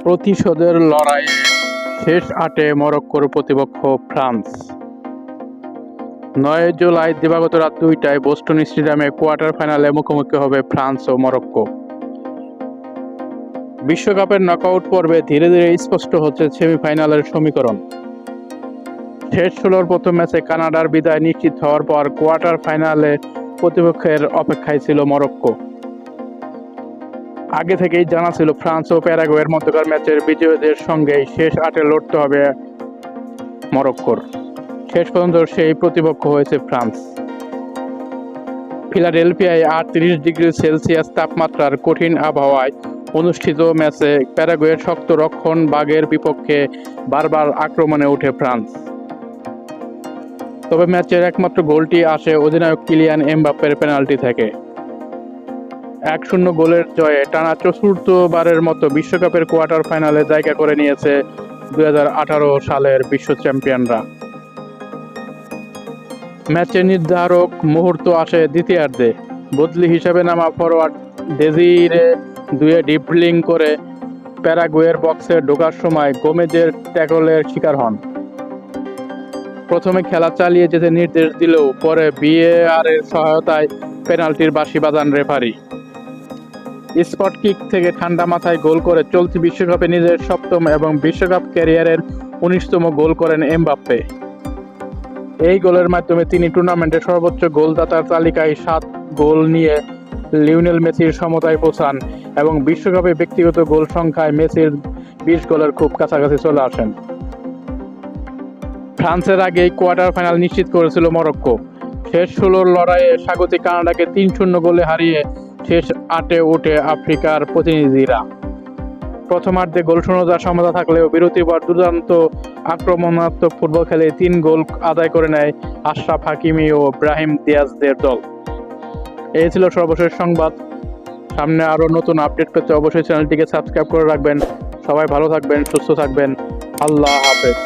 প্রতিশোধের লড়াইয়ে শেষ আটে মরক্কোর প্রতিপক্ষ ফ্রান্স। ৯ জুলাই দিবাগত রাত ২টায় বোস্টন স্টেডিয়ামে কোয়ার্টার ফাইনালে মুখোমুখি হবে ফ্রান্স ও মরক্কো। বিশ্বকাপের নকআউট পর্বে ধীরে ধীরে স্পষ্ট হচ্ছে সেমিফাইনালের সমীকরণ। শেষ ১৬র প্রথম ম্যাচে কানাডার বিদায় নিশ্চিত হওয়ার পর কোয়ার্টার ফাইনালে প্রতিপক্ষের অপেক্ষায় ছিল মরক্কো। আগে থেকেই জানা ছিল ফ্রান্স ও প্যারাগুয়ের মধ্যকার ম্যাচের বিজয়ীদের সঙ্গেই শেষ আটে লড়তে হবে মরক্কোর। শেষ পর্যন্ত সেই প্রতিপক্ষ হয়েছে ফ্রান্স। ফিলাডেলফিয়ায় ৩৮°C তাপমাত্রার কঠিন আবহাওয়ায় অনুষ্ঠিত ম্যাচে প্যারাগুয়ের শক্ত রক্ষণ ভাগের বিপক্ষে বারবার আক্রমণে ওঠে ফ্রান্স। তবে ম্যাচের একমাত্র গোলটি আসে অধিনায়ক কিলিয়ান এমবাপ্পের পেনাল্টি থেকে। ১-০ গোলের জয়ে টানা ৪র্থবারের মতো বিশ্বকাপের কোয়ার্টার ফাইনালে জায়গা করে নিয়েছে ২০১৮ সালের বিশ্ব চ্যাম্পিয়নরা। ম্যাচের নির্ধারক মুহূর্ত আসে দ্বিতীয়ার্ধে। বদলি হিসেবে নামা ফরোয়ার্ড ডেজিরে দুয়ে ড্রিবলিং করে প্যারাগুয়ের বক্সে ঢোকার সময় গোমেজের ট্যাকলের শিকার হন। প্রথমে খেলা চালিয়ে যেতে নির্দেশ দিলেও পরে ভিএআরের সহায়তায় পেনাল্টির বাঁশি বাজান রেফারি। স্পট কিক থেকে ঠান্ডা মাথায় গোল করে চলতি বিশ্বকাপে নিজের ৭ম এবং বিশ্বকাপ ক্যারিয়ারের ১৯তম গোল করেন এমবাপ্পে। এই গোলের মাধ্যমে তিনি টুর্নামেন্টের সর্বোচ্চ গোলদাতার তালিকায় ৭ গোল নিয়ে লিওনেল মেসির সমতায় পৌঁছান এবং বিশ্বকাপে ব্যক্তিগত গোল সংখ্যায় মেসির ২০ গোলের খুব কাছাকাছি চলে আসেন। ফ্রান্সের আগেই কোয়ার্টার ফাইনাল নিশ্চিত করেছিল মরক্কো। শেষ ১৬র লড়াইয়ে স্বাগতিক কানাডাকে ৩-০ গোলে হারিয়ে শেষ আটে ওঠে আফ্রিকার প্রতিনিধিরা। প্রথমার্ধে গোলশূন্যতার সমতা থাকলেও বিরতির পর দুর্দান্ত আক্রমণাত্মক ফুটবল খেলে ৩ গোল আদায় করে নেয় আশরাফ হাকিমি ও ব্রাহিম দিয়াজদের দল। এই ছিল সর্বশেষ সংবাদ। সামনে আরও নতুন আপডেট পেতে অবশ্যই চ্যানেলটিকে সাবস্ক্রাইব করে রাখবেন। সবাই ভালো থাকবেন, সুস্থ থাকবেন। আল্লাহ হাফেজ।